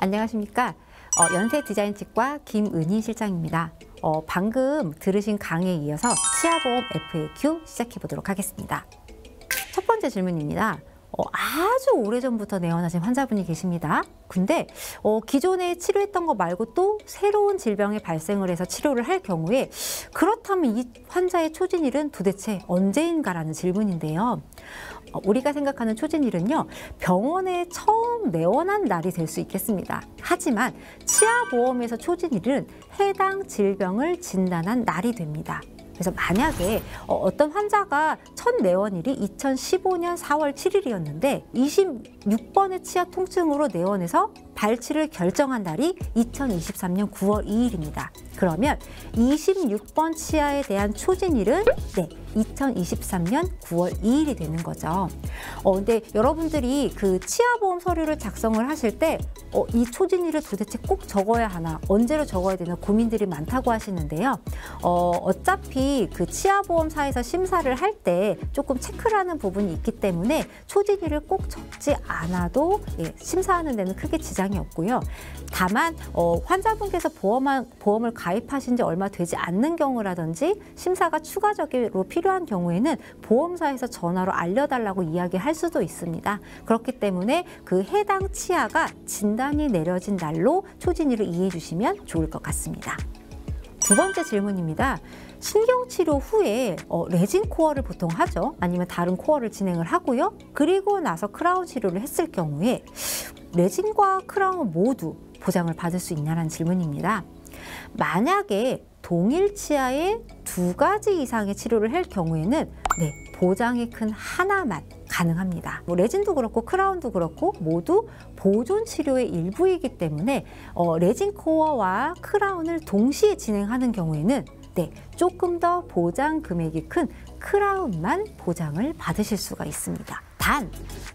안녕하십니까. 연세디자인치과 김은희 실장입니다. 방금 들으신 강의에 이어서 치아보험 FAQ 시작해 보도록 하겠습니다. 첫 번째 질문입니다. 아주 오래전부터 내원하신 환자분이 계십니다. 근데 기존에 치료했던 거 말고 또 새로운 질병이 발생을 해서 치료를 할 경우에 그렇다면 이 환자의 초진일은 도대체 언제인가라는 질문인데요. 우리가 생각하는 초진일은요, 병원에 처음 내원한 날이 될 수 있겠습니다. 하지만 치아보험에서 초진일은 해당 질병을 진단한 날이 됩니다. 그래서 만약에 어떤 환자가 첫 내원일이 2015년 4월 7일이었는데 26번의 치아 통증으로 내원해서 발치를 결정한 날이 2023년 9월 2일입니다. 그러면 26번 치아에 대한 초진일은 2023년 9월 2일이 되는 거죠. 근데 여러분들이 그 치아보험 서류를 작성을 하실 때 이 초진일을 도대체 꼭 적어야 하나, 언제로 적어야 되나 고민들이 많다고 하시는데요. 어차피 그 치아보험사에서 심사를 할 때 조금 체크를 하는 부분이 있기 때문에 초진일을 꼭 적지 않아도 심사하는 데는 크게 지장이 없고요. 다만 환자분께서 보험을 가입하신 지 얼마 되지 않는 경우라든지 심사가 추가적으로 필요한 경우에는 보험사에서 전화로 알려달라고 이야기할 수도 있습니다. 그렇기 때문에 그 해당 치아가 진단이 내려진 날로 초진일을 이해해 주시면 좋을 것 같습니다. 두 번째 질문입니다. 신경치료 후에 레진 코어를 보통 하죠. 아니면 다른 코어를 진행을 하고요. 그리고 나서 크라운 치료를 했을 경우에 레진과 크라운 모두 보장을 받을 수 있냐는 질문입니다. 만약에 동일 치아에 2가지 이상의 치료를 할 경우에는 보장이 큰 하나만 가능합니다. 레진도 그렇고 크라운도 그렇고 모두 보존 치료의 일부이기 때문에 레진 코어와 크라운을 동시에 진행하는 경우에는 조금 더 보장 금액이 큰 크라운만 보장을 받으실 수가 있습니다. 단,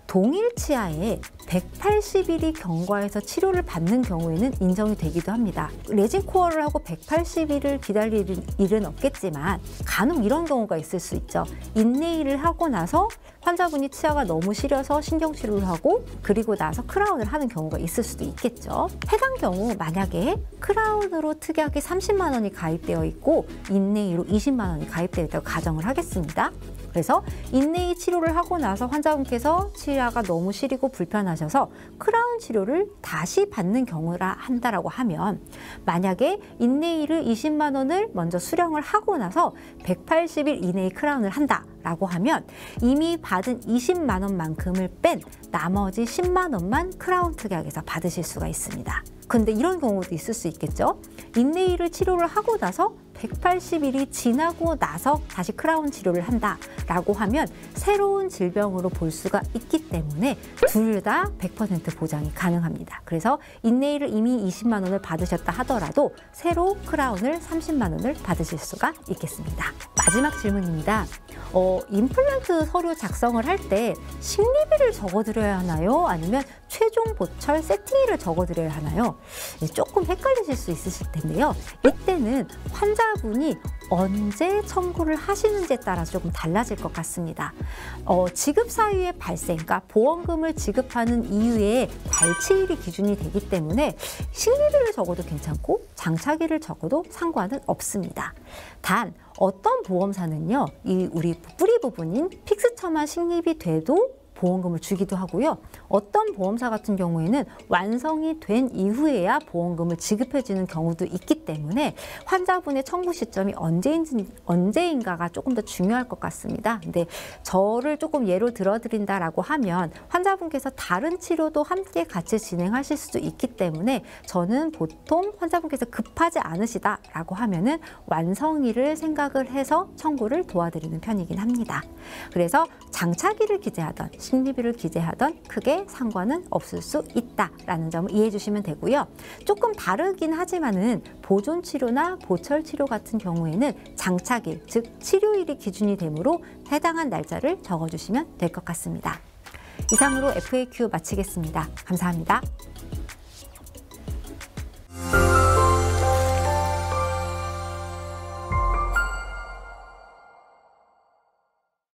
동일 치아에 180일이 경과해서 치료를 받는 경우에는 인정이 되기도 합니다. 레진 코어를 하고 180일을 기다릴 일은 없겠지만 간혹 이런 경우가 있을 수 있죠. 인내일을 하고 나서 환자분이 치아가 너무 시려서 신경치료를 하고 그리고 나서 크라운을 하는 경우가 있을 수도 있겠죠. 해당 경우 만약에 크라운으로 특약이 30만 원이 가입되어 있고 인내이로 20만 원이 가입되어 있다고 가정을 하겠습니다. 그래서 인내이 치료를 하고 나서 환자분께서 치아가 너무 시리고 불편하셔서 크라운 치료를 다시 받는 경우라 한다라고 하면 만약에 인내이를 20만 원을 먼저 수령을 하고 나서 180일 이내에 크라운을 한다라고 하면 이미 받은 20만 원만큼을 뺀 나머지 10만 원만 크라운 특약에서 받으실 수가 있습니다. 근데 이런 경우도 있을 수 있겠죠. 인내이를 치료를 하고 나서 180일이 지나고 나서 다시 크라운 치료를 한다라고 하면 새로운 질병으로 볼 수가 있기 때문에 둘 다 100% 보장이 가능합니다. 그래서 인내이를 이미 20만 원을 받으셨다 하더라도 새로 크라운을 30만 원을 받으실 수가 있겠습니다. 마지막 질문입니다. 임플란트 서류 작성을 할 때 식리비를 적어드려야 하나요? 아니면 최종 보철 세팅일을 적어드려야 하나요? 조금 헷갈리실 수 있으실 텐데요. 이때는 환자분이 언제 청구를 하시는지에 따라서 조금 달라질 것 같습니다. 지급 사유의 발생, 그러니까 보험금을 지급하는 이유의 발치일이 기준이 되기 때문에 식리비를 적어도 괜찮고 장착일을 적어도 상관은 없습니다. 단 어떤 보험사는요, 우리 뿌리 부분인 픽스처만 식립이 돼도 보험금을 주기도 하고요. 어떤 보험사 같은 경우에는 완성이 된 이후에야 보험금을 지급해주는 경우도 있기 때문에 환자분의 청구 시점이 언제인가가 조금 더 중요할 것 같습니다. 근데 저를 조금 예로 들어드린다라고 하면 환자분께서 다른 치료도 함께 같이 진행하실 수도 있기 때문에 저는 보통 환자분께서 급하지 않으시다라고 하면은 완성일을 생각을 해서 청구를 도와드리는 편이긴 합니다. 그래서 장착일을 기재하던 식리비를 기재하던 크게 상관은 없을 수 있다라는 점을 이해해 주시면 되고요. 조금 다르긴 하지만은 보존 치료나 보철 치료 같은 경우에는 장착일, 즉 치료일이 기준이 되므로 해당한 날짜를 적어주시면 될 것 같습니다. 이상으로 FAQ 마치겠습니다. 감사합니다.